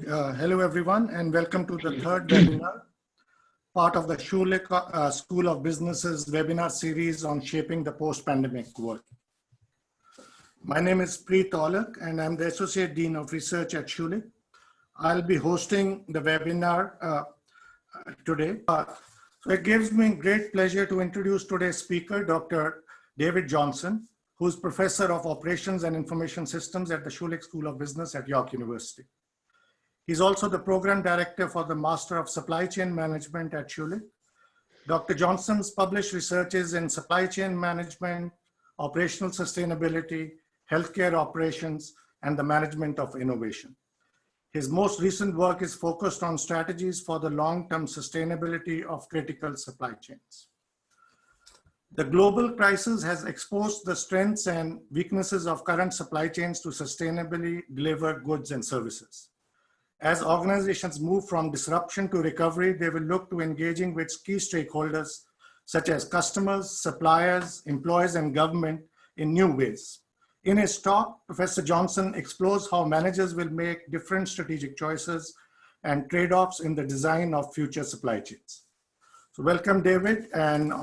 Hello, everyone, and welcome to the third webinar, part of the Schulich School of Business's webinar series on shaping the post-pandemic world. My name is Preet Olak, and I'm the Associate Dean of Research at Schulich. I'll be hosting the webinar today. So it gives me great pleasure to introduce today's speaker, Dr. David Johnston, who's Professor of Operations and Information Systems at the Schulich School of Business at York University. He's also the Program Director for the Master of Supply Chain Management at Schulich. Dr. Johnston's published researches in supply chain management, operational sustainability, healthcare operations, and the management of innovation. His most recent work is focused on strategies for the long-term sustainability of critical supply chains. The global crisis has exposed the strengths and weaknesses of current supply chains to sustainably deliver goods and services. As organizations move from disruption to recovery, they will look to engaging with key stakeholders, such as customers, suppliers, employees, and government in new ways. In his talk, Professor Johnston explores how managers will make different strategic choices and trade-offs in the design of future supply chains. So welcome, David, and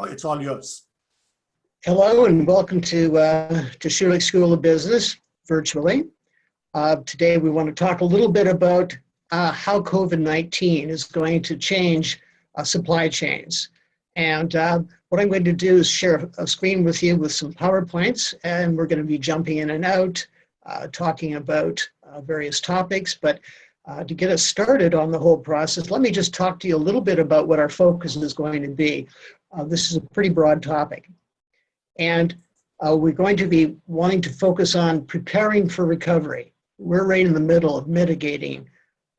it's all yours. Hello, and welcome to Schulich School of Business virtually. Today, we want to talk a little bit about how COVID-19 is going to change supply chains. And what I'm going to do is share a screen with you with some PowerPoints, and we're going to be jumping in and out, talking about various topics. But to get us started on the whole process, let me just talk to you a little bit about what our focus is going to be. This is a pretty broad topic. And we're going to be wanting to focus on preparing for recovery. We're right in the middle of mitigating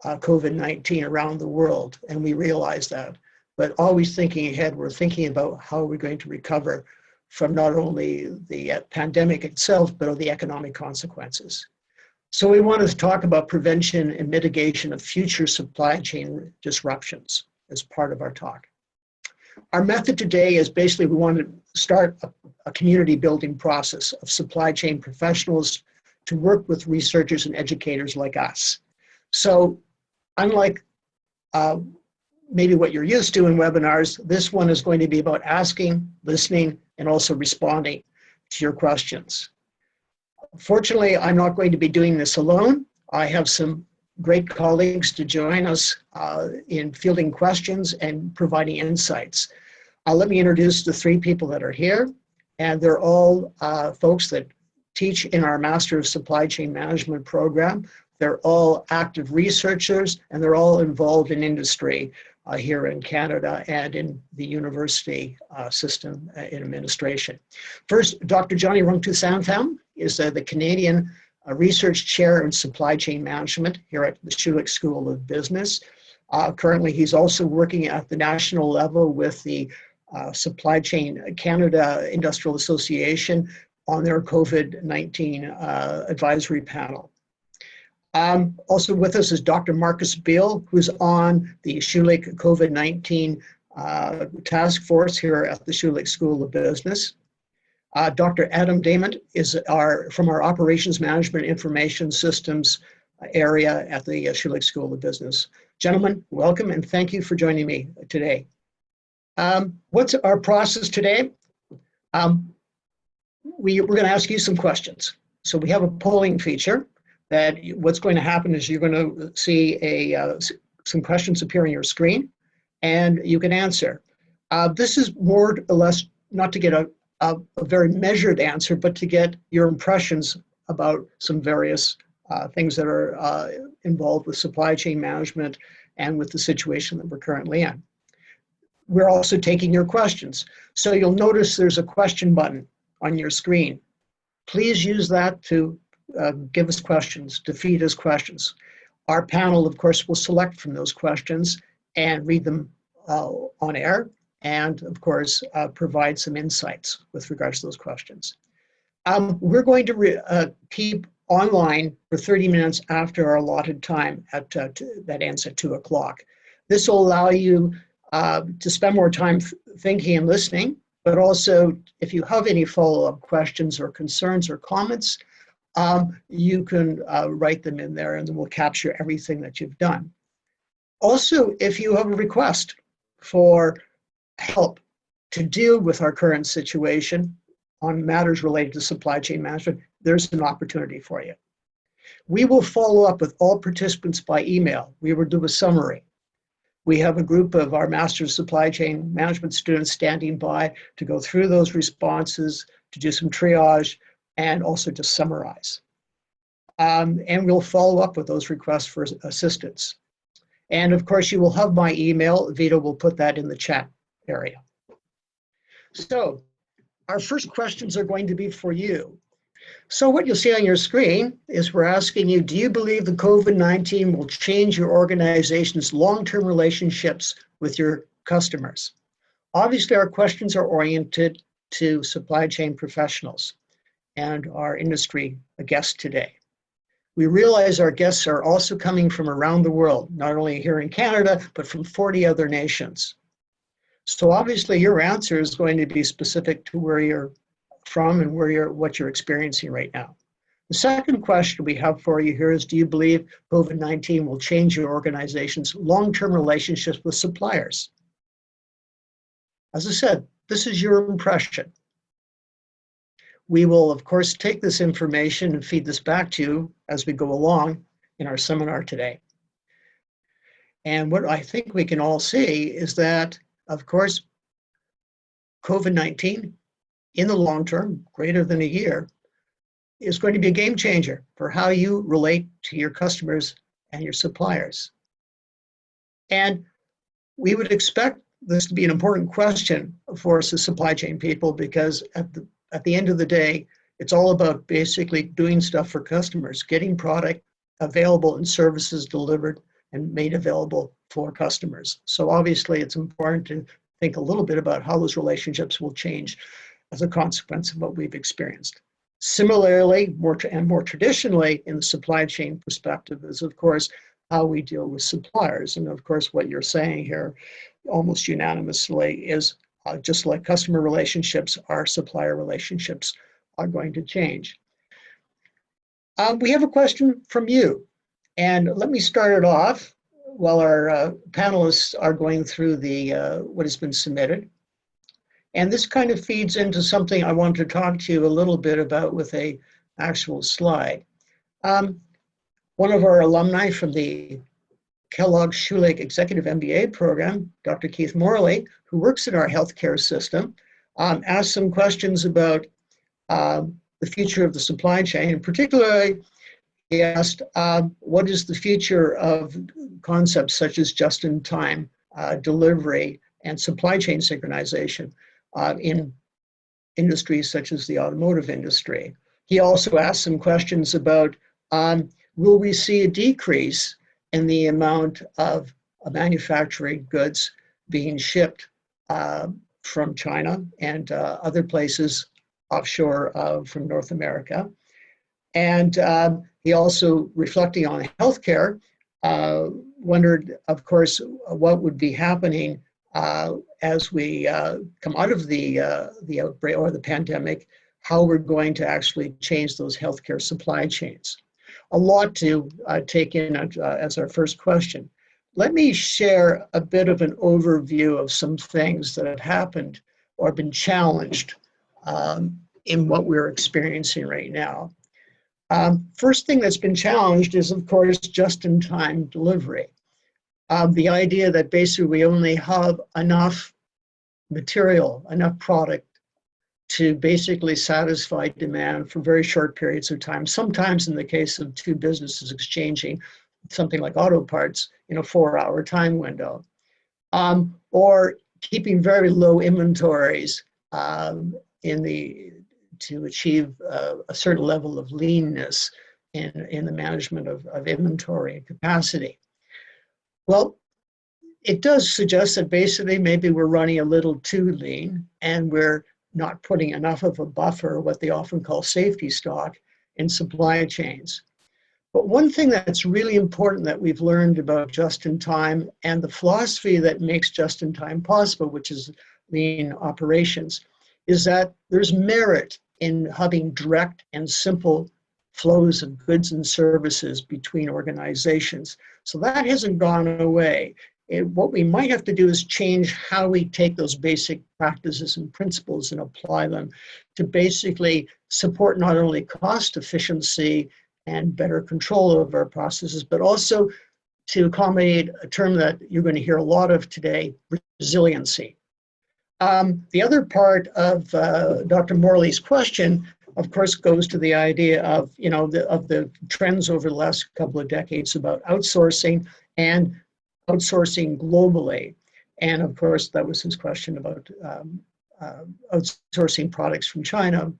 COVID-19 around the world, and we realize that. But always thinking ahead, we're thinking about how we're going to recover from not only the pandemic itself, but the economic consequences. So we wanted to talk about prevention and mitigation of future supply chain disruptions as part of our talk. Our method today is basically we want to start a community building process of supply chain professionals to work with researchers and educators like us. So unlike maybe what you're used to in webinars, this one is going to be about asking, listening, and also responding to your questions. Fortunately, I'm not going to be doing this alone. I have some great colleagues to join us in fielding questions and providing insights. Let me introduce the three people that are here, and they're all folks that teach in our Master of Supply Chain Management program. They're all active researchers, and they're all involved in industry here in Canada and in the university system in administration. First, Dr. Johnny Rungtu-Sampham is the Canadian Research Chair in Supply Chain Management here at the Schulich School of Business. Currently, he's also working at the national level with the Supply Chain Canada Industrial Association on their COVID-19 advisory panel. Also with us is Dr. Marcus Beal, who's on the Schulich COVID-19 task force here at the Schulich School of Business. Dr. Adam Damon is from our Operations Management Information Systems area at the Schulich School of Business. Gentlemen, welcome and thank you for joining me today. What's our process today? We're going to ask you some questions. So we have a polling feature that what's going to happen is you're going to see some questions appear on your screen and you can answer. This is more or less not to get a very measured answer, but to get your impressions about some various things that are involved with supply chain management and with the situation that we're currently in. We're also taking your questions. So you'll notice there's a question button on your screen. Please use that to give us questions, to feed us questions. Our panel, of course, will select from those questions and read them on air and, of course, provide some insights with regards to those questions. We're going to keep online for 30 minutes after our allotted time that ends at 2 o'clock. This will allow you to spend more time thinking and listening, but also if you have any follow-up questions or concerns or comments, you can write them in there and then we'll capture everything that you've done. Also, if you have a request for help to deal with our current situation on matters related to supply chain management, there's an opportunity for you. We will follow up with all participants by email. We will do a summary. We have a group of our Master's Supply Chain Management students standing by to go through those responses, to do some triage, and also to summarize. And we'll follow up with those requests for assistance. And of course, you will have my email. Vito will put that in the chat area. So our first questions are going to be for you. So what you'll see on your screen is we're asking you, do you believe the COVID-19 will change your organization's long-term relationships with your customers? Obviously, our questions are oriented to supply chain professionals and our industry guests today. We realize our guests are also coming from around the world, not only here in Canada, but from 40 other nations. So obviously your answer is going to be specific to where you're from and what you're experiencing right now. The second question we have for you here is, do you believe COVID-19 will change your organization's long-term relationships with suppliers? As I said, this is your impression. We will, of course, take this information and feed this back to you as we go along in our seminar today. And what I think we can all see is that, of course, COVID-19, in the long term, greater than a year, is going to be a game changer for how you relate to your customers and your suppliers. And we would expect this to be an important question for us as supply chain people, because at the end of the day, it's all about basically doing stuff for customers, getting product available and services delivered and made available for customers. So obviously it's important to think a little bit about how those relationships will change as a consequence of what we've experienced. Similarly, more traditionally in the supply chain perspective is, of course, how we deal with suppliers. And of course, what you're saying here almost unanimously is just like customer relationships, our supplier relationships are going to change. We have a question from you, and let me start it off while our panelists are going through the what has been submitted. And this kind of feeds into something I want to talk to you a little bit about with a actual slide. One of our alumni from the Kellogg Schulich Executive MBA program, Dr. Keith Morley, who works in our healthcare system, asked some questions about the future of the supply chain. And particularly, he asked, what is the future of concepts such as just-in-time delivery and supply chain synchronization in industries such as the automotive industry? He also asked some questions about, will we see a decrease in the amount of manufacturing goods being shipped from China and other places offshore from North America? And he also, reflecting on healthcare, wondered, of course, what would be happening as we come out of the outbreak or the pandemic, how we're going to actually change those healthcare supply chains. A lot to take in as our first question. Let me share a bit of an overview of some things that have happened or been challenged in what we're experiencing right now. First thing that's been challenged is, of course, just-in-time delivery. The idea that basically we only have enough material, enough product to basically satisfy demand for very short periods of time, sometimes in the case of two businesses exchanging something like auto parts in a 4-hour time window, or keeping very low inventories to achieve a certain level of leanness in the management of inventory and capacity. Well, it does suggest that basically maybe we're running a little too lean and we're not putting enough of a buffer, what they often call safety stock, in supply chains. But one thing that's really important that we've learned about just-in-time and the philosophy that makes just-in-time possible, which is lean operations, is that there's merit in having direct and simple flows of goods and services between organizations. So that hasn't gone away. What we might have to do is change how we take those basic practices and principles and apply them to basically support not only cost efficiency and better control of our processes, but also to accommodate a term that you're going to hear a lot of today, resiliency. The other part of Dr. Morley's question, of course, goes to the idea of, the trends over the last couple of decades about outsourcing and outsourcing globally. And of course, that was his question about outsourcing products from China.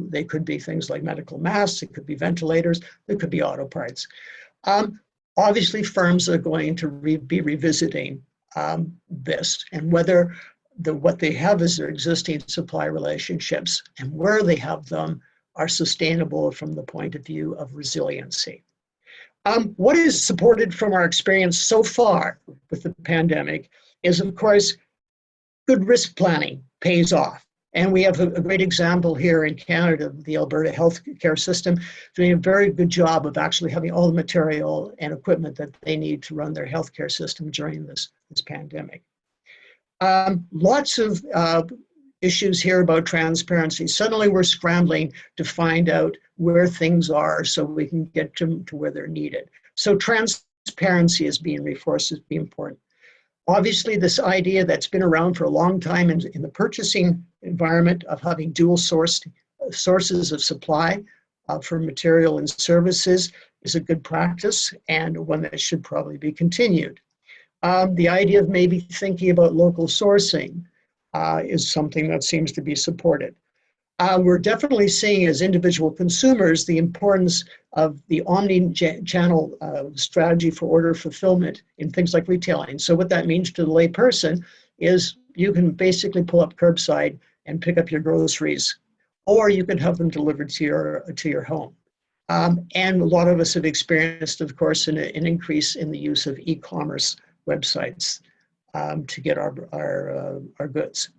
They could be things like medical masks, it could be ventilators, it could be auto parts. Obviously, firms are going to be revisiting this, and whether what they have is their existing supply relationships and where they have them are sustainable from the point of view of resiliency. What is supported from our experience so far with the pandemic is, of course, good risk planning pays off. And we have a great example here in Canada, the Alberta healthcare system doing a very good job of actually having all the material and equipment that they need to run their healthcare system during this pandemic. Lots of issues here about transparency. Suddenly we're scrambling to find out where things are so we can get to where they're needed. So transparency is being reinforced as being important. Obviously, this idea that's been around for a long time in the purchasing environment of having dual sources of supply for material and services is a good practice and one that should probably be continued. The idea of maybe thinking about local sourcing is something that seems to be supported. We're definitely seeing as individual consumers the importance of the omni-channel strategy for order fulfillment in things like retailing. So what that means to the lay person is you can basically pull up curbside and pick up your groceries, or you can have them delivered to your home. And a lot of us have experienced, of course, an increase in the use of e-commerce websites to get our goods.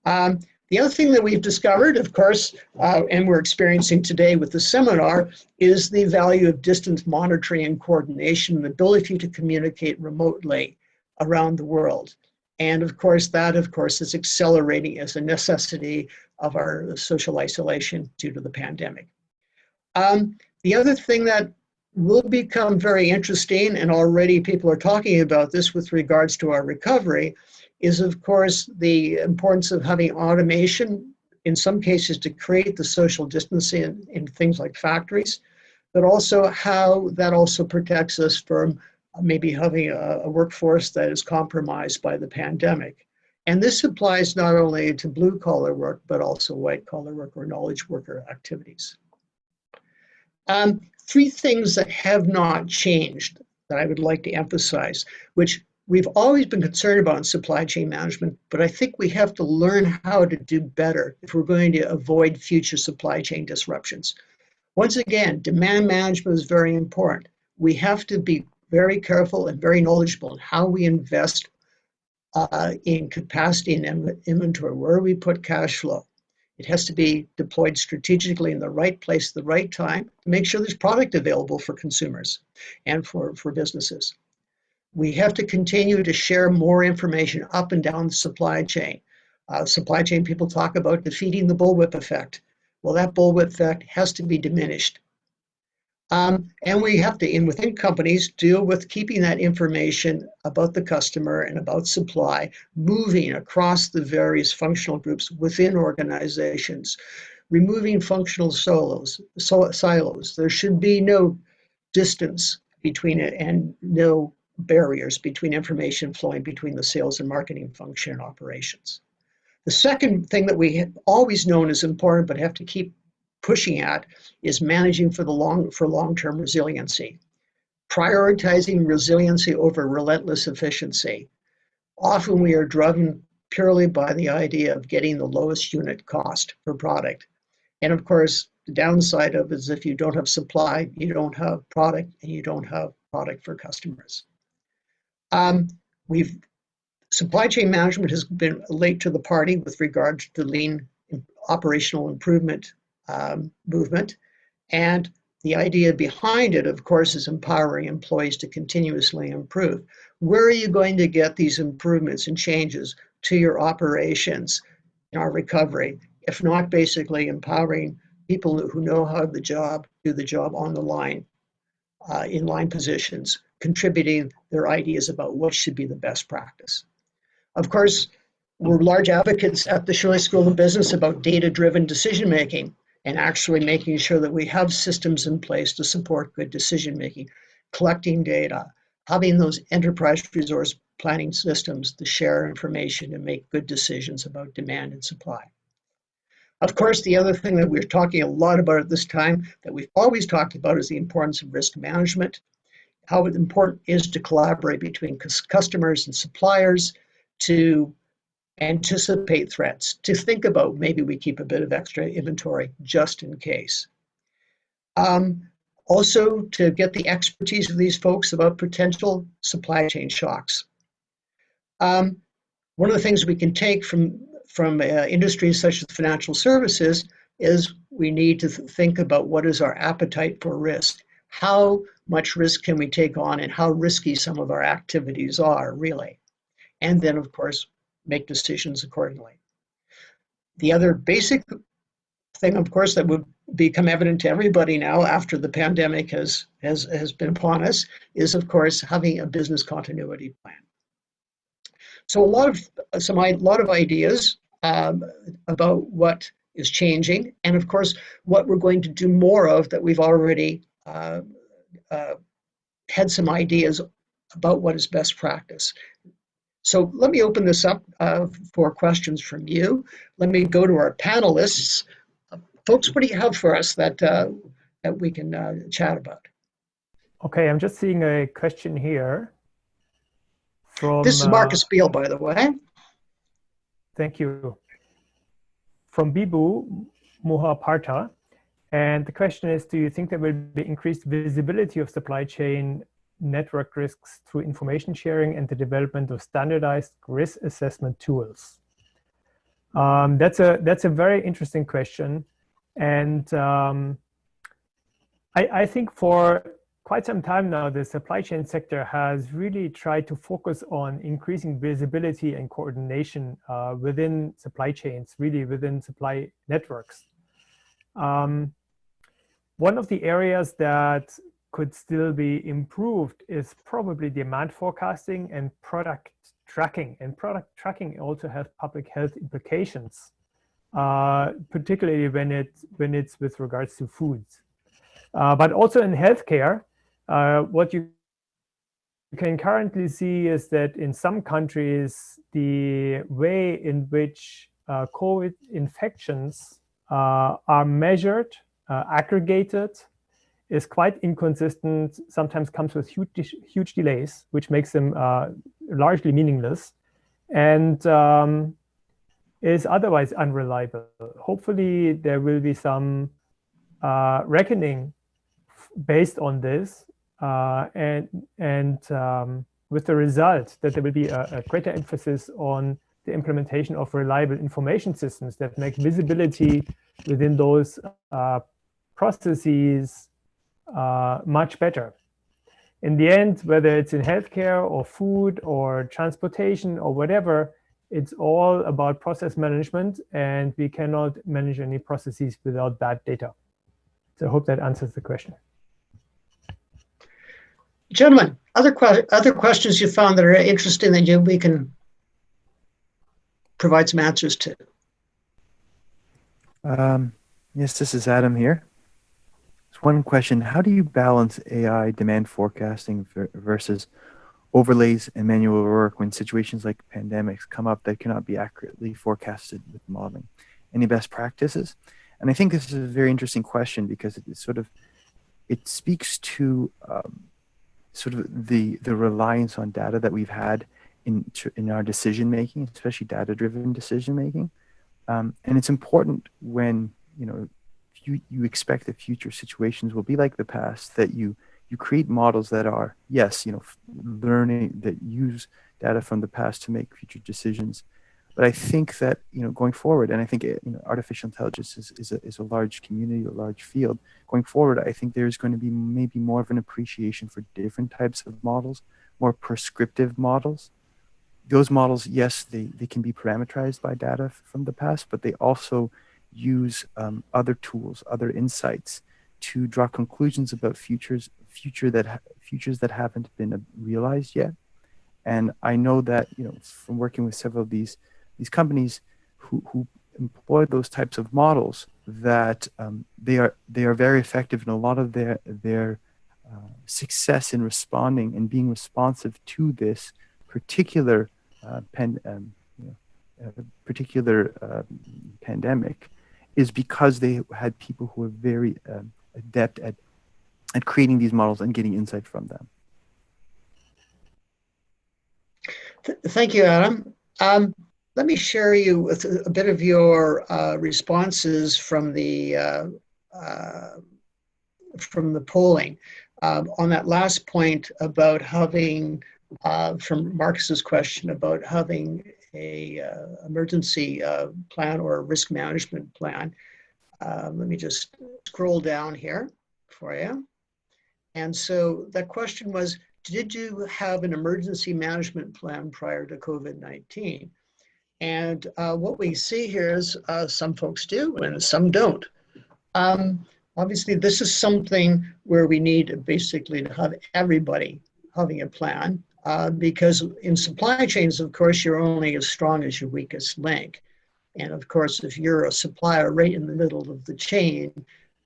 The other thing that we've discovered, of course, and we're experiencing today with the seminar, is the value of distance monitoring and coordination and the ability to communicate remotely around the world. And of course, that, is accelerating as a necessity of our social isolation due to the pandemic. The other thing that will become very interesting, and already people are talking about this with regards to our recovery, is of course the importance of having automation, in some cases to create the social distancing in things like factories, but also how that also protects us from maybe having a workforce that is compromised by the pandemic. And this applies not only to blue collar work, but also white collar work or knowledge worker activities. Three things that have not changed that I would like to emphasize, which we've always been concerned about in supply chain management, but I think we have to learn how to do better if we're going to avoid future supply chain disruptions. Once again, demand management is very important. We have to be very careful and very knowledgeable in how we invest in capacity and inventory, where we put cash flow. It has to be deployed strategically in the right place at the right time to make sure there's product available for consumers and for businesses. We have to continue to share more information up and down the supply chain. Supply chain people talk about defeating the bullwhip effect. Well, that bullwhip effect has to be diminished. And we have to, within companies, deal with keeping that information about the customer and about supply moving across the various functional groups within organizations, removing functional silos. There should be no distance between it and no barriers between information flowing between the sales and marketing function and operations. The second thing that we have always known is important but have to keep pushing at is managing for long-term resiliency. Prioritizing resiliency over relentless efficiency. Often we are driven purely by the idea of getting the lowest unit cost per product. And of course, the downside of it is if you don't have supply, you don't have product, and you don't have product for customers. Supply chain management has been late to the party with regard to the lean operational improvement movement. And The idea behind it, of course, is empowering employees to continuously improve. Where are you going to get these improvements and changes to your operations in our recovery, if not basically empowering people who know how the job, do the job on the line, in line positions, contributing their ideas about what should be the best practice. Of course, we're large advocates at the Schulich School of Business about data-driven decision-making and actually making sure that we have systems in place to support good decision-making, collecting data, having those enterprise resource planning systems to share information and make good decisions about demand and supply. Of course, the other thing that we're talking a lot about at this time that we've always talked about is the importance of risk management, how important it is to collaborate between customers and suppliers, to anticipate threats, to think about maybe we keep a bit of extra inventory just in case. Also, to get the expertise of these folks about potential supply chain shocks. One of the things we can take from industries such as financial services is we need to think about what is our appetite for risk. How much risk can we take on and how risky some of our activities are really. And then, of course, make decisions accordingly. The other basic thing, of course, that would become evident to everybody now after the pandemic has been upon us is, of course, having a business continuity plan. So a lot of ideas about what is changing, and of course, what we're going to do more of that we've already had some ideas about what is best practice. So let me open this up for questions from you. Let me go to our panelists. Folks, what do you have for us that we can chat about? Okay, I'm just seeing a question here. This is Marcus Beal, by the way. Thank you. From Bibu Mohaparta. And the question is, do you think there will be increased visibility of supply chain network risks through information sharing and the development of standardized risk assessment tools? That's a very interesting question. And I think for quite some time now, the supply chain sector has really tried to focus on increasing visibility and coordination within supply chains, really within supply networks. One of the areas that could still be improved is probably demand forecasting and product tracking. And product tracking also has public health implications, particularly when it's with regards to foods. But also in healthcare, what you can currently see is that in some countries, the way in which COVID infections are measured, aggregated, is quite inconsistent, sometimes comes with huge delays, which makes them largely meaningless, and is otherwise unreliable. Hopefully, there will be some reckoning based on this, and with the result that there will be a greater emphasis on the implementation of reliable information systems that make visibility within those processes much better. In the end, whether it's in healthcare or food or transportation or whatever, it's all about process management, and we cannot manage any processes without bad data. So I hope that answers the question. Gentlemen, other questions you found that are interesting that we can provide some answers to? Yes, this is Adam here. There's one question: how do you balance AI demand forecasting versus overlays and manual work when situations like pandemics come up that cannot be accurately forecasted with modeling? Any best practices? And I think this is a very interesting question because it speaks to sort of the reliance on data that we've had in our decision making, especially data-driven decision making. And it's important when you expect that future situations will be like the past, that you create models that are, yes, learning, that use data from the past to make future decisions, But I think that, going forward, and I think artificial intelligence is a large community, a large field. Going forward, I think there's going to be maybe more of an appreciation for different types of models, more prescriptive models. Those models, yes, they can be parameterized by data from the past, but they also use other tools, other insights to draw conclusions about futures that haven't been realized yet. And I know that, from working with several of these companies who employ those types of models, that they are very effective, and a lot of their success in responding and being responsive to this particular pandemic is because they had people who were very adept at creating these models and getting insight from them. Thank you, Adam. Let me share you with a bit of your responses from the polling on that last point about having, from Marcus's question about having a emergency plan or a risk management plan. Let me just scroll down here for you. And so that question was, did you have an emergency management plan prior to COVID-19? And what we see here is some folks do and some don't. Obviously, this is something where we need basically to have everybody having a plan because in supply chains, of course, you're only as strong as your weakest link. And of course, if you're a supplier right in the middle of the chain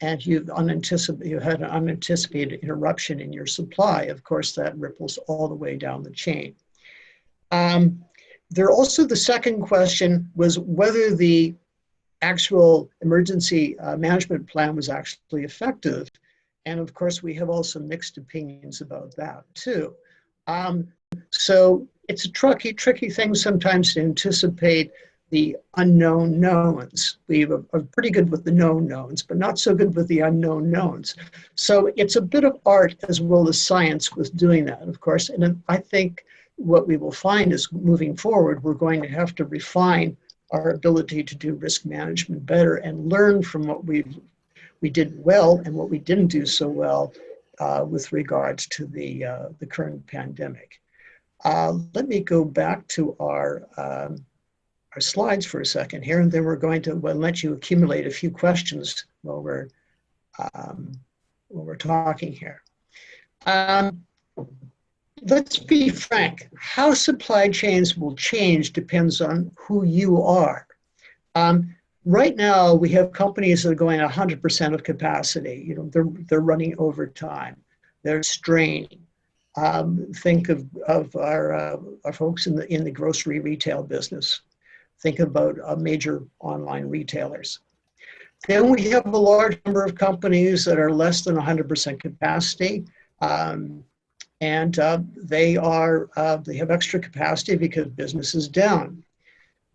and you had an unanticipated interruption in your supply, of course, that ripples all the way down the chain. There also, the second question was whether the actual emergency management plan was actually effective. And of course, we have also mixed opinions about that too. So it's a tricky thing sometimes to anticipate the unknown knowns. We are pretty good with the known knowns, but not so good with the unknown knowns. So it's a bit of art as well as science with doing that, of course. And I think what we will find is moving forward, we're going to have to refine our ability to do risk management better and learn from what we did well and what we didn't do so well with regards to the current pandemic. Let me go back to our slides for a second here, and then we're going to let you accumulate a few questions while we're talking here. Let's be frank, how supply chains will change depends on who you are. Right now, we have companies that are going 100% of capacity. They're running overtime. They're straining. Think of our folks in the grocery retail business. Think about major online retailers. Then we have a large number of companies that are less than 100% capacity. And they have extra capacity because business is down.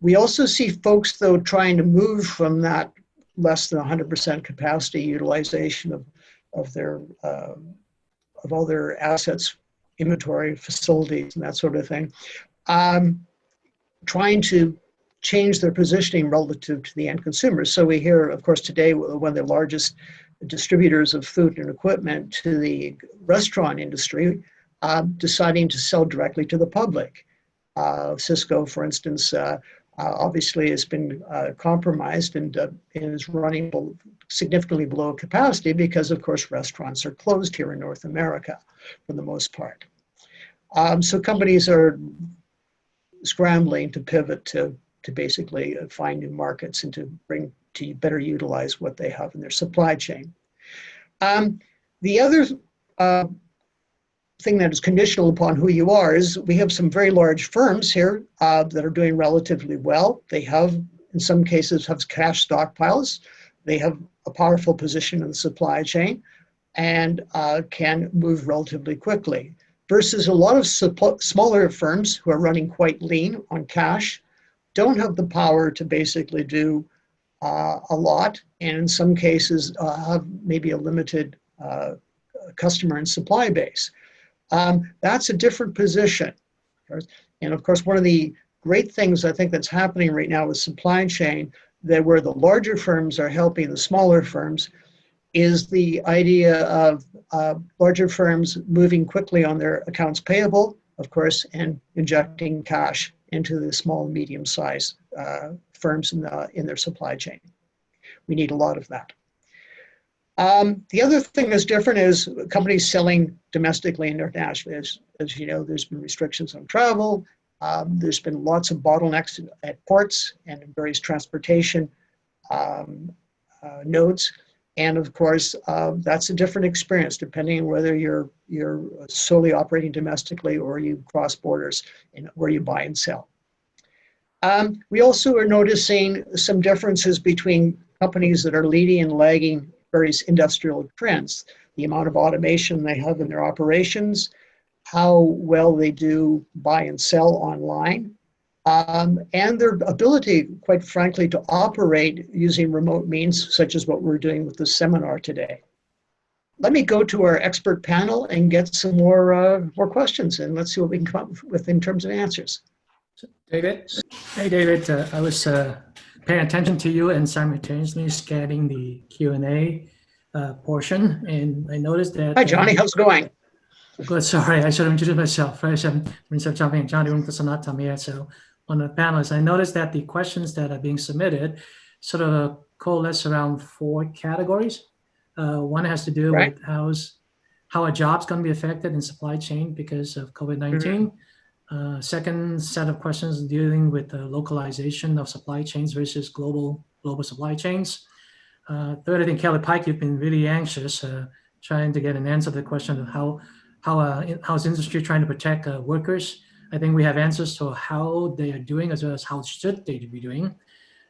We also see folks, though, trying to move from that less than 100% capacity utilization of all their assets, inventory, facilities, and that sort of thing, trying to change their positioning relative to the end consumers. So we hear, of course, today, one of the largest distributors of food and equipment to the restaurant industry deciding to sell directly to the public. Cisco, for instance, obviously has been compromised and is running significantly below capacity because, of course, restaurants are closed here in North America for the most part. So companies are scrambling to pivot to basically find new markets and to better utilize what they have in their supply chain. The other thing that is conditional upon who you are is we have some very large firms here that are doing relatively well. They have, in some cases, have cash stockpiles. They have a powerful position in the supply chain and can move relatively quickly. Versus a lot of smaller firms who are running quite lean on cash, don't have the power to basically do a lot, and in some cases have maybe a limited customer and supply base. That's a different position. And of course, one of the great things I think that's happening right now with supply chain, that where the larger firms are helping the smaller firms, is the idea of larger firms moving quickly on their accounts payable, of course, and injecting cash into the small and medium-sized firms in their supply chain. We need a lot of that. The other thing that's different is companies selling domestically and internationally. As you know, there's been restrictions on travel. There's been lots of bottlenecks at ports and in various transportation nodes. And of course, that's a different experience depending on whether you're solely operating domestically or you cross borders and where you buy and sell. We also are noticing some differences between companies that are leading and lagging various industrial trends, the amount of automation they have in their operations, how well they do buy and sell online, and their ability, quite frankly, to operate using remote means, such as what we're doing with this seminar today. Let me go to our expert panel and get some more questions, and let's see what we can come up with in terms of answers. David? Hey, David. I was paying attention to you and simultaneously scanning the Q&A portion, and I noticed that... Hi, Johnny. How's it going? Good. Sorry, I should have introduced myself. Right? Instead of jumping in, Johnny Runkasanata here. So on the panelists, I noticed that the questions that are being submitted sort of coalesce around 4 categories. One has to do with how a job's going to be affected in supply chain because of COVID-19. Second set of questions dealing with the localization of supply chains versus global supply chains. Third, I think Kelly Pike, you've been really anxious trying to get an answer to the question of how's industry trying to protect workers. I think we have answers to how they are doing as well as how should they be doing.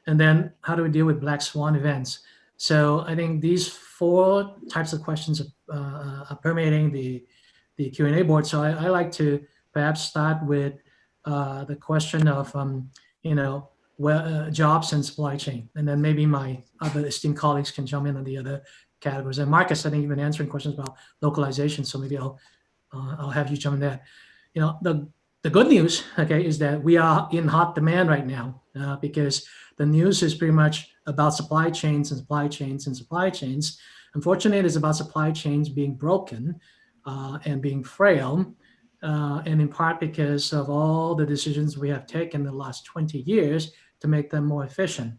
And then how do we deal with black swan events? So I think these 4 types of questions are permeating the Q&A board. So I like to perhaps start with the question of, jobs and supply chain. And then maybe my other esteemed colleagues can jump in on the other categories. And Marcus, I think you've been answering questions about localization. So maybe I'll have you jump in there. The good news, okay, is that we are in hot demand right now because the news is pretty much about supply chains and supply chains and supply chains. Unfortunately, it is about supply chains being broken and being frail. And in part because of all the decisions we have taken in the last 20 years to make them more efficient.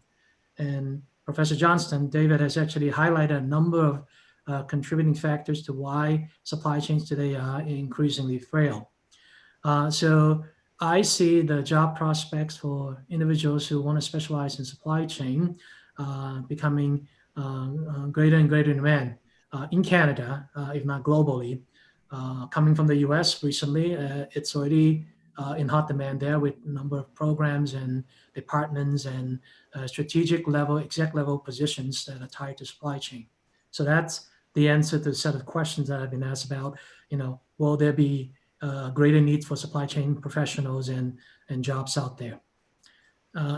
And Professor Johnston, David has actually highlighted a number of contributing factors to why supply chains today are increasingly frail. So I see the job prospects for individuals who want to specialize in supply chain becoming greater and greater in demand in Canada, if not globally. Coming from the US recently, it's already in hot demand there with a number of programs and departments and strategic level, exec level positions that are tied to supply chain. So that's the answer to the set of questions that I've been asked about, will there be greater need for supply chain professionals and jobs out there?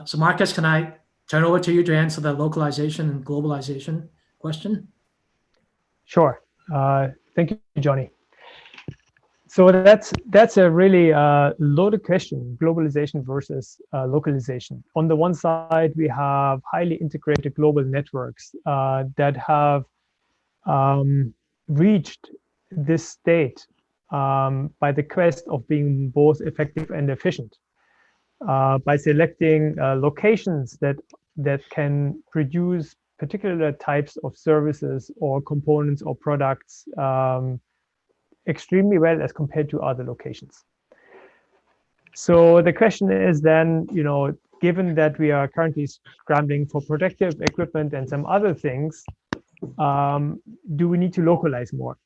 So Marcus, can I turn over to you to answer the localization and globalization question? Sure. Thank you, Johnny. So that's a really loaded question, globalization versus localization. On the one side, we have highly integrated global networks that have reached this state by the quest of being both effective and efficient, by selecting locations that can produce particular types of services or components or products extremely well as compared to other locations. So the question is then, given that we are currently scrambling for protective equipment and some other things, do we need to localize more?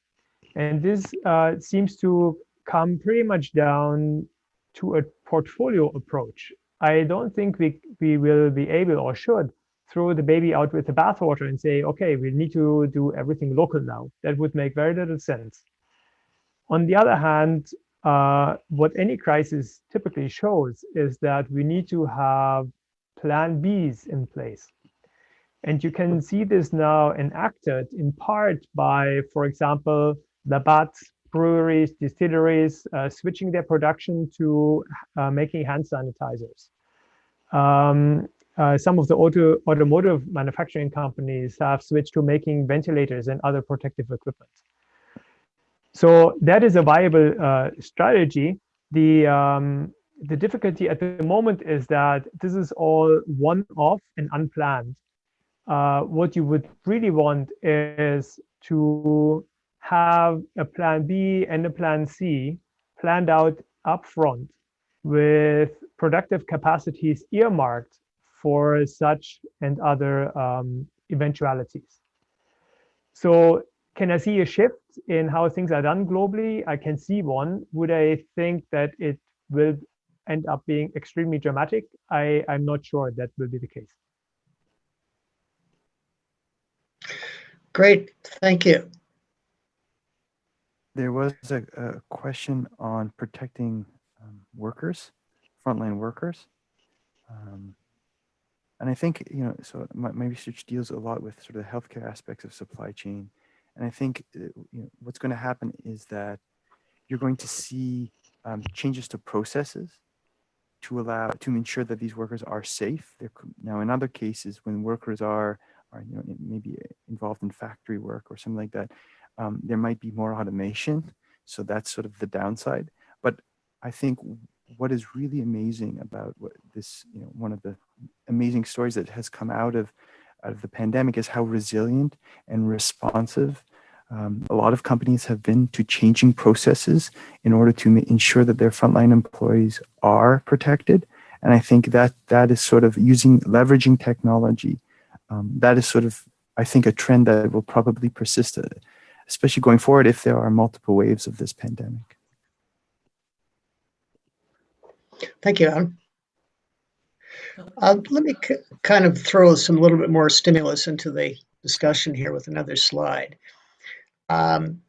And this seems to come pretty much down to a portfolio approach. I don't think we will be able or should throw the baby out with the bathwater and say, okay, we need to do everything local now. That would make very little sense. On the other hand, what any crisis typically shows is that we need to have plan Bs in place. And you can see this now enacted in part by, for example, the BAT breweries, distilleries, switching their production to making hand sanitizers. Some of the automotive manufacturing companies have switched to making ventilators and other protective equipment. So that is a viable strategy. The difficulty at the moment is that this is all one-off and unplanned. What you would really want is to have a plan B and a plan C planned out upfront with productive capacities earmarked for such and other eventualities. So can I see a shift in how things are done globally? I can see one. Would I think that it will end up being extremely dramatic? I'm not sure that will be the case. Great, thank you. There was a question on protecting workers, frontline workers. And I think, you know, so my research deals a lot with sort of the healthcare aspects of supply chain. And I think you know, what's going to happen is that you're going to see changes to processes to ensure that these workers are safe. Now, in other cases, when workers are you know, maybe involved in factory work or something like that, there might be more automation. So that's sort of the downside. But I think what is really amazing about this, you know, one of the amazing stories that has come out of the pandemic is how resilient and responsive a lot of companies have been to changing processes in order to ensure that their frontline employees are protected. And I think that is sort of leveraging technology. That is sort of, I think, a trend that will probably persist, especially going forward if there are multiple waves of this pandemic. Thank you, Adam. Let me kind of throw a little bit more stimulus into the discussion here with another slide. One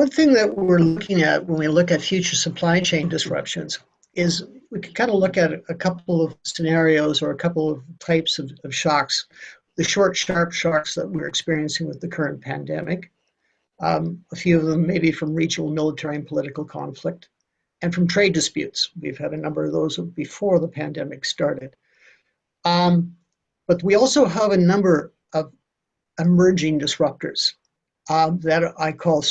thing that we're looking at when we look at future supply chain disruptions is we can kind of look at a couple of scenarios or a couple of types of shocks. The short, sharp shocks that we're experiencing with the current pandemic. A few of them maybe from regional military and political conflict, and from trade disputes. We've had a number of those before the pandemic started. But we also have a number of emerging disruptors that I call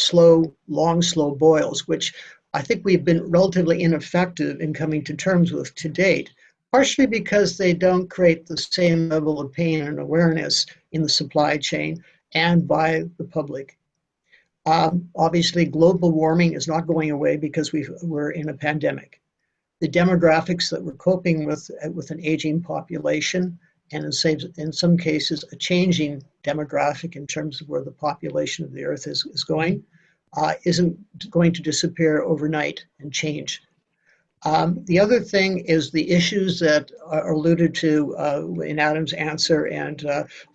long, slow boils, which I think we've been relatively ineffective in coming to terms with to date, partially because they don't create the same level of pain and awareness in the supply chain and by the public. Obviously, global warming is not going away because we're in a pandemic. The demographics that we're coping with an aging population, and in some cases, a changing demographic in terms of where the population of the Earth is going, isn't going to disappear overnight and change. The other thing is the issues that are alluded to in Adam's answer, and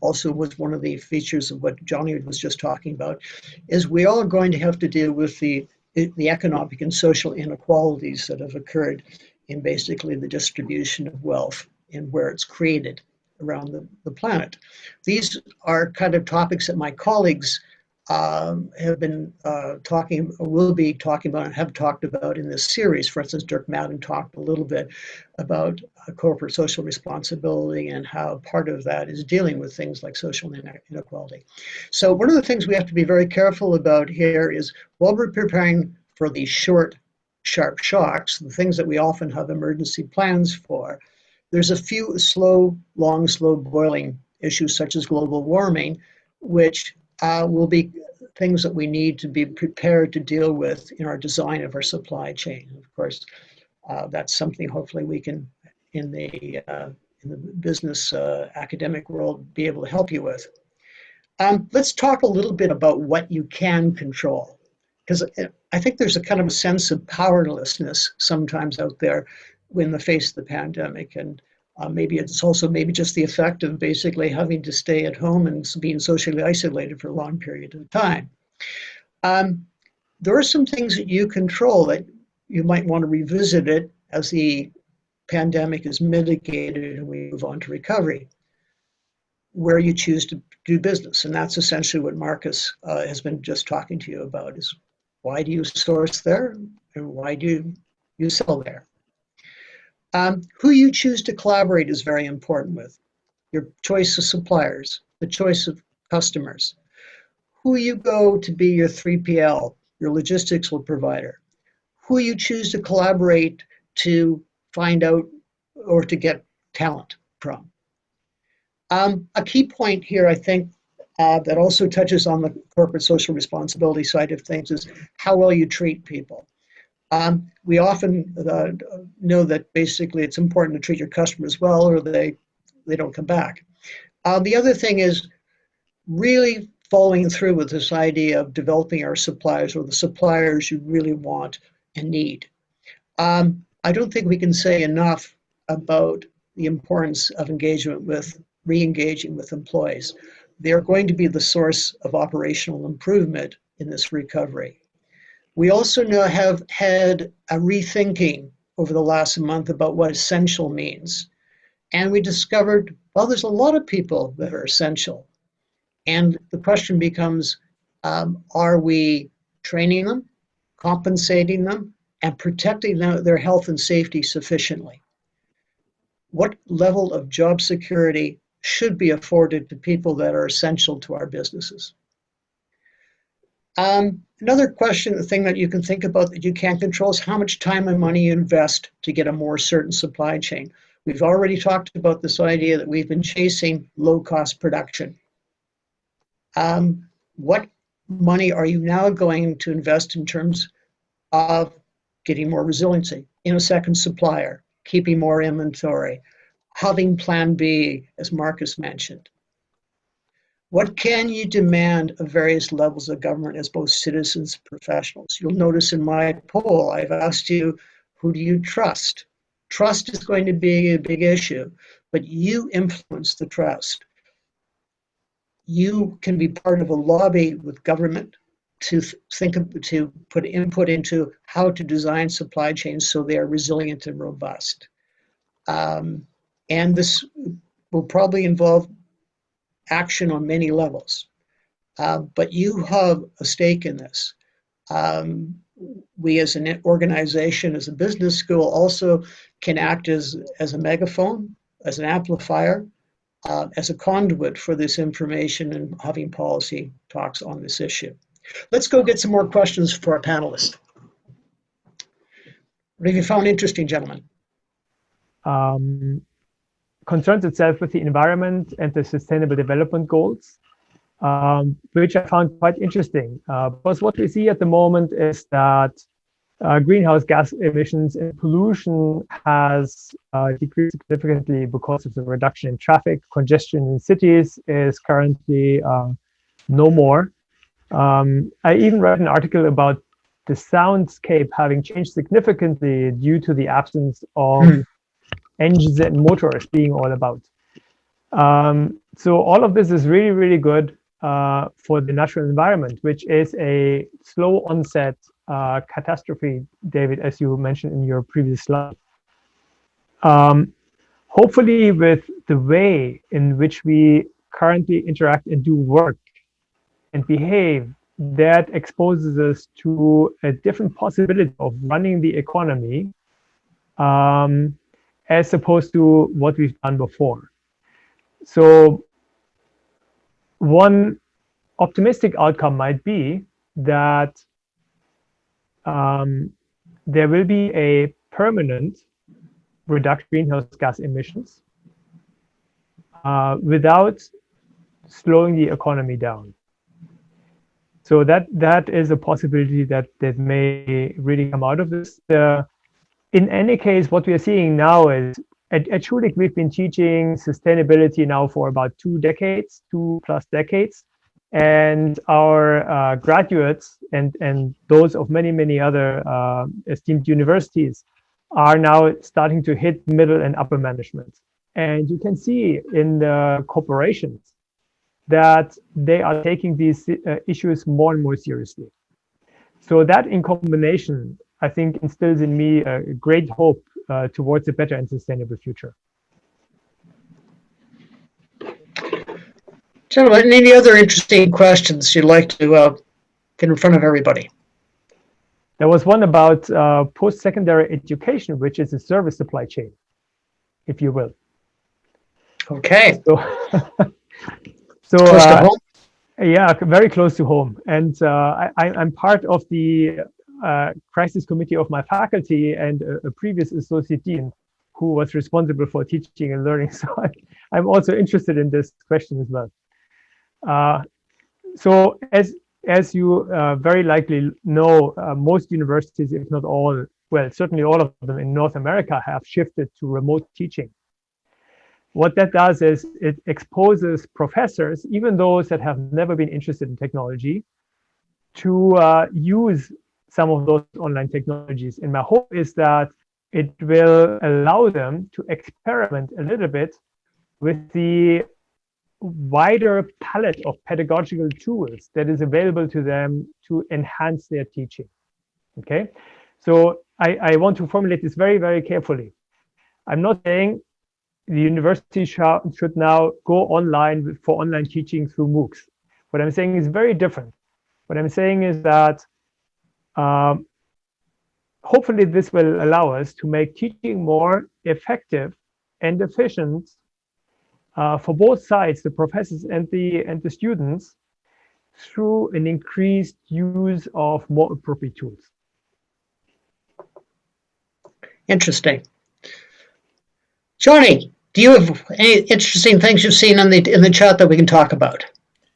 also was one of the features of what Johnny was just talking about, is we all are going to have to deal with the economic and social inequalities that have occurred in basically the distribution of wealth and where it's created around the planet. These are kind of topics that my colleagues have been talking, or will be talking about, and have talked about in this series. For instance, Dirk Madden talked a little bit about corporate social responsibility and how part of that is dealing with things like social inequality. So one of the things we have to be very careful about here is, while we're preparing for these short, sharp shocks, the things that we often have emergency plans for, there's a few long, slow boiling issues such as global warming, which will be things that we need to be prepared to deal with in our design of our supply chain. Of course, that's something hopefully we can, in the business academic world, be able to help you with. Let's talk a little bit about what you can control, because I think there's a kind of a sense of powerlessness sometimes out there in the face of the pandemic, and maybe it's also just the effect of basically having to stay at home and being socially isolated for a long period of time. There are some things that you control that you might want to revisit it as the pandemic is mitigated and we move on to recovery. where you choose to do business. And that's essentially what Marcus has been just talking to you about, is why do you source there and why do you sell there? Who you choose to collaborate is very important with. Your choice of suppliers, the choice of customers, who you go to be your 3PL, your logistical provider, who you choose to collaborate to find out or to get talent from. A key point here, I think, that also touches on the corporate social responsibility side of things is how well you treat people. We often know that basically it's important to treat your customers well or they don't come back. The other thing is really following through with this idea of developing our suppliers or the suppliers you really want and need. I don't think we can say enough about the importance of engagement with re-engaging with employees. They're going to be the source of operational improvement in this recovery. We also have had a rethinking over the last month about what essential means. And we discovered, well, there's a lot of people that are essential. And the question becomes, are we training them, compensating them, and protecting their health and safety sufficiently? What level of job security should be afforded to people that are essential to our businesses? Another question, the thing that you can think about that you can't control is how much time and money you invest to get a more certain supply chain. We've already talked about this idea that we've been chasing low-cost production. What money are you now going to invest in terms of getting more resiliency in a second supplier, keeping more inventory, having plan B, as Marcus mentioned? What can you demand of various levels of government as both citizens and professionals? You'll notice in my poll, I've asked you, who do you trust? Trust is going to be a big issue, but you influence the trust. You can be part of a lobby with government to put input into how to design supply chains so they are resilient and robust. And this will probably involve action on many levels. But you have a stake in this. We as an organization, as a business school, also can act as a megaphone, as an amplifier, as a conduit for this information and having policy talks on this issue. Let's go get some more questions for our panelists. What have you found interesting, gentlemen? Concerns itself with the environment and the Sustainable Development Goals, which I found quite interesting. Because what we see at the moment is that greenhouse gas emissions and pollution has decreased significantly because of the reduction in traffic. Congestion in cities is currently no more. I even read an article about the soundscape having changed significantly due to the absence of engines and motors being all about. So all of this is really, really good for the natural environment, which is a slow onset catastrophe, David, as you mentioned in your previous slide. Hopefully with the way in which we currently interact and do work and behave, that exposes us to a different possibility of running the economy as opposed to what we've done before. So one optimistic outcome might be that there will be a permanent reduction in greenhouse gas emissions without slowing the economy down. So that is a possibility that may really come out of this. In any case, what we are seeing now is at Schulich, we've been teaching sustainability now for about 2 plus decades. And our graduates and those of many, many other esteemed universities are now starting to hit middle and upper management. And you can see in the corporations that they are taking these issues more and more seriously. So that in combination, I think, instills in me a great hope towards a better and sustainable future. Gentlemen, any other interesting questions you'd like to get in front of everybody? There was one about post-secondary education, which is a service supply chain, if you will. Okay. So, close to home? Yeah, very close to home. And I'm part of the crisis committee of my faculty and a previous associate dean who was responsible for teaching and learning. So I'm also interested in this question as well. So as you very likely know, most universities, if not all, well, certainly all of them in North America have shifted to remote teaching. What that does is it exposes professors, even those that have never been interested in technology, to use some of those online technologies. And my hope is that it will allow them to experiment a little bit with the wider palette of pedagogical tools that is available to them to enhance their teaching. Okay, so I want to formulate this very, very carefully. I'm not saying the university should now go online for online teaching through MOOCs. What I'm saying is very different. What I'm saying is that hopefully this will allow us to make teaching more effective and efficient for both sides, the professors and the students, through an increased use of more appropriate tools. Interesting. Johnny, do you have any interesting things you've seen in the chat that we can talk about?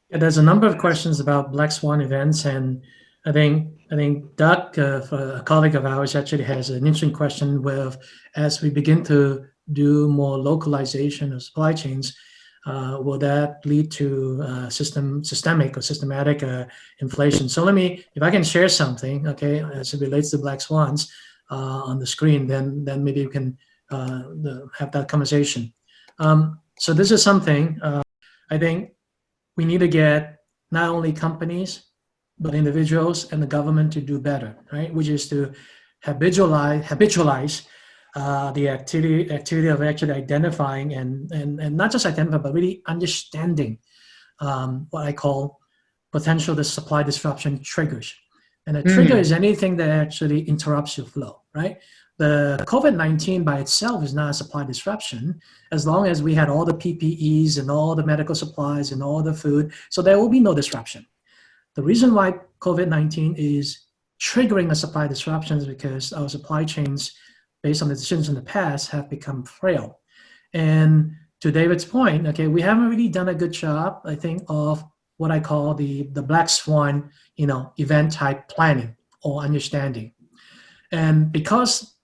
Yeah, there's a number of questions about Black Swan events, and I think Doug, a colleague of ours, actually has an interesting question with, as we begin to do more localization of supply chains, will that lead to systematic inflation? So let me, if I can share something, okay, as it relates to Black Swans on the screen, then maybe you can have that conversation. So this is something I think we need to get not only companies, but individuals and the government to do better, right? Which is to habitualize the activity of actually identifying and not just identifying, but really understanding what I call potential supply disruption triggers. And a trigger is anything that actually interrupts your flow, right? The COVID-19 by itself is not a supply disruption, as long as we had all the PPEs and all the medical supplies and all the food, so there will be no disruption. The reason why COVID-19 is triggering a supply disruption is because our supply chains, based on the decisions in the past, have become frail. And to David's point, okay, we haven't really done a good job, I think, of what I call the Black Swan, event type planning or understanding. And because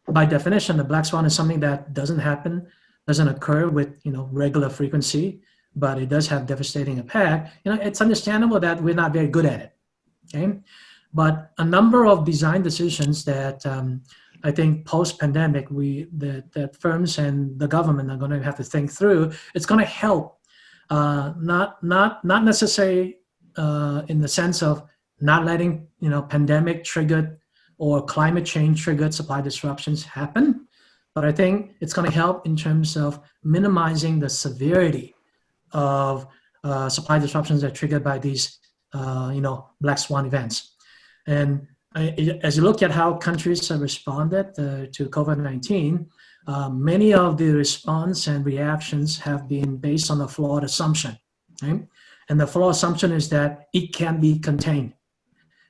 by definition, the Black Swan is something that doesn't occur with, regular frequency, but it does have devastating impact, it's understandable that we're not very good at it, okay? But a number of design decisions that I think post-pandemic, that firms and the government are going to have to think through, it's going to help, not necessarily in the sense of not letting, pandemic triggered or climate change triggered supply disruptions happen, but I think it's going to help in terms of minimizing the severity of supply disruptions that are triggered by these, Black Swan events. And as you look at how countries have responded to COVID-19, many of the response and reactions have been based on a flawed assumption, right? And the flawed assumption is that it can be contained.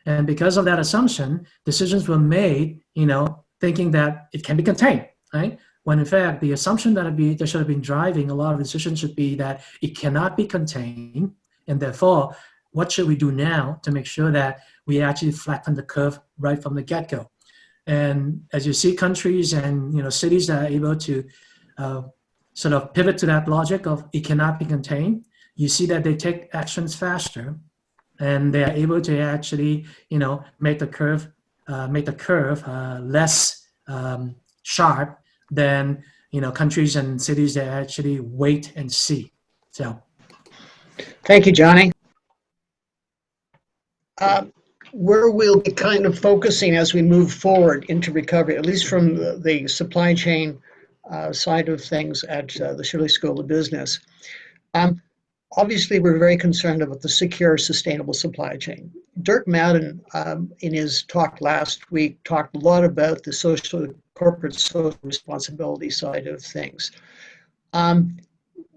And because of that assumption, decisions were made, thinking that it can be contained, right? When in fact, the assumption that should have been driving a lot of decisions should be that it cannot be contained. And therefore, what should we do now to make sure that we actually flatten the curve right from the get-go? And as you see countries and cities that are able to sort of pivot to that logic of it cannot be contained, you see that they take actions faster, and they are able to actually make the curve less sharp than countries and cities that actually wait and see. So, thank you, Johnny. Where we'll be kind of focusing as we move forward into recovery, at least from the supply chain side of things at the Schulich School of Business. obviously, we're very concerned about the secure, sustainable supply chain. Dirk Madden, in his talk last week, talked a lot about the corporate social responsibility side of things.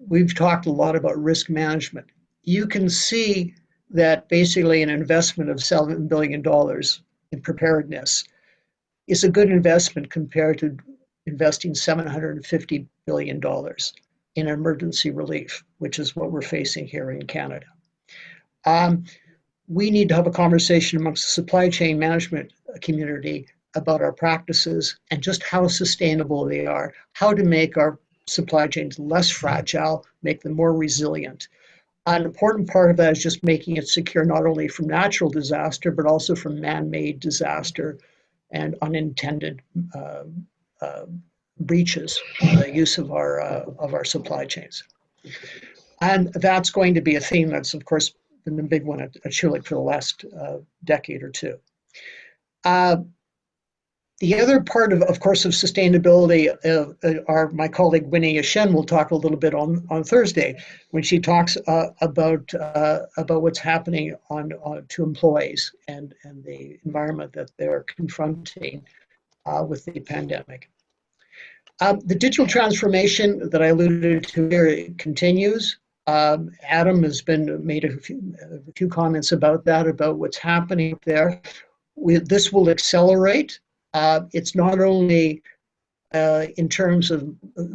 We've talked a lot about risk management. You can see that basically an investment of $7 billion in preparedness is a good investment compared to investing $750 billion in emergency relief, which is what we're facing here in Canada. We need to have a conversation amongst the supply chain management community about our practices and just how sustainable they are, how to make our supply chains less fragile, make them more resilient. An important part of that is just making it secure not only from natural disaster, but also from man-made disaster and unintended breaches in the use of our supply chains. And that's going to be a theme that's, of course, been the big one at Schulich for the last decade or two. The other part of course, of sustainability, my colleague Winnie Yashen will talk a little bit on Thursday when she talks about what's happening to employees and the environment that they're confronting with the pandemic. The digital transformation that I alluded to here continues. Adam has made a few comments about that, about what's happening there. This will accelerate. It's not only in terms of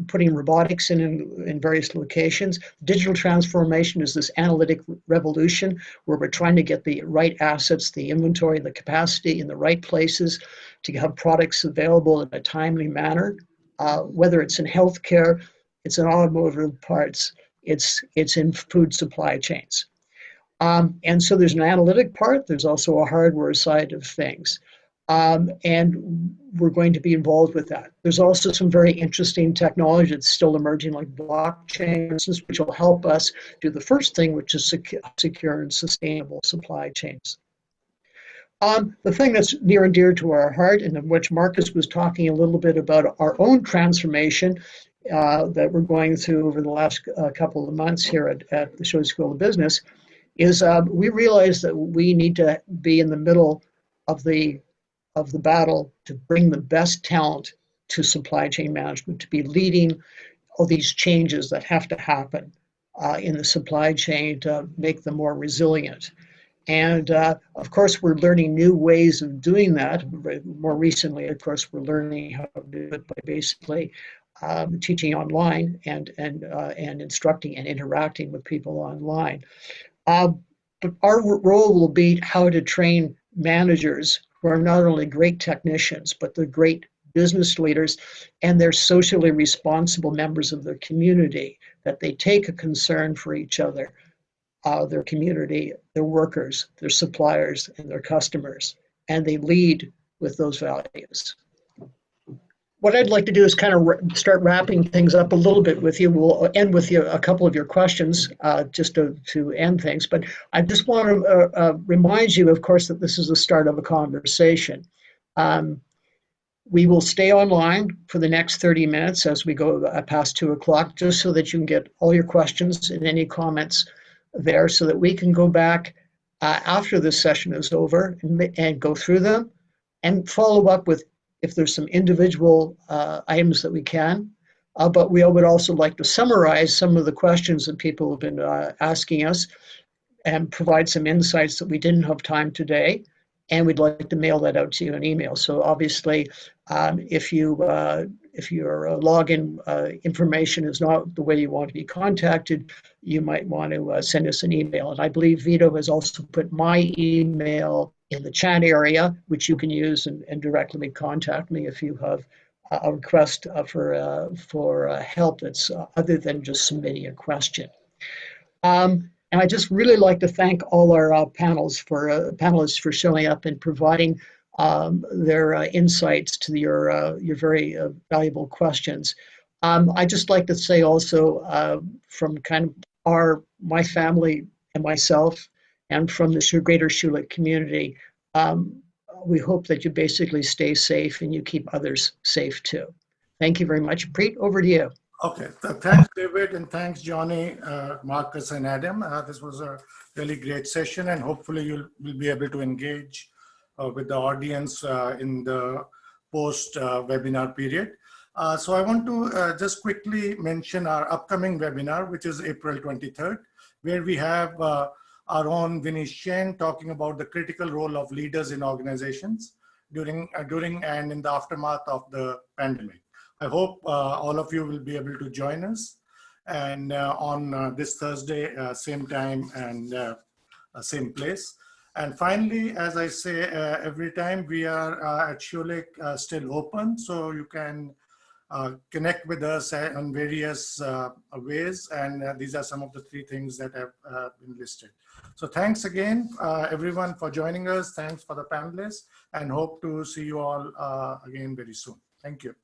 putting robotics in various locations. Digital transformation is this analytic revolution where we're trying to get the right assets, the inventory, the capacity in the right places to have products available in a timely manner. Whether it's in healthcare, it's in automotive parts, it's in food supply chains. And so there's an analytic part, there's also a hardware side of things. And we're going to be involved with that. There's also some very interesting technology that's still emerging, like blockchain, which will help us do the first thing, which is secure and sustainable supply chains. The thing that's near and dear to our heart, and of which Marcus was talking a little bit about our own transformation that we're going through over the last couple of months here at the Schulich School of Business, is we realize that we need to be in the middle of the battle to bring the best talent to supply chain management, to be leading all these changes that have to happen in the supply chain to make them more resilient. And of course, we're learning new ways of doing that. More recently, of course, we're learning how to do it by basically teaching online and instructing and interacting with people online. But our role will be how to train managers who are not only great technicians, but they're great business leaders, and they're socially responsible members of their community, that they take a concern for each other, their community, their workers, their suppliers, and their customers, and they lead with those values. What I'd like to do is kind of start wrapping things up a little bit with you. We'll end with you a couple of your questions just to end things. But I just want to remind you, of course, that this is the start of a conversation. We will stay online for the next 30 minutes as we go past 2 o'clock, just so that you can get all your questions and any comments there, so that we can go back after this session is over and go through them and follow up with if there's some individual items that we can. But we would also like to summarize some of the questions that people have been asking us and provide some insights that we didn't have time today. And we'd like to mail that out to you in email. So obviously, if your login information is not the way you want to be contacted, you might want to send us an email. And I believe Vito has also put my email in the chat area, which you can use and directly contact me if you have a request for help that's other than just submitting a question. And I just really like to thank all our panelists for showing up and providing their insights to your very valuable questions. I just like to say also from kind of my family and myself, and from the greater Schulich community, we hope that you basically stay safe and you keep others safe too. Thank you very much. Preet, over to you. Okay, thanks, David, and thanks, Johnny, Marcus, and Adam. This was a really great session, and hopefully will be able to engage with the audience in the post-webinar period. So I want to just quickly mention our upcoming webinar, which is April 23rd, where we have our own Vinny Shen talking about the critical role of leaders in organizations during and in the aftermath of the pandemic. I hope all of you will be able to join us, and on this Thursday, same time and same place. And finally, as I say every time, we are at Schulich still open, so you can connect with us on various ways, and these are some of the 3 things that have been listed. So thanks again, everyone, for joining us. Thanks for the panelists, and hope to see you all again very soon. Thank you.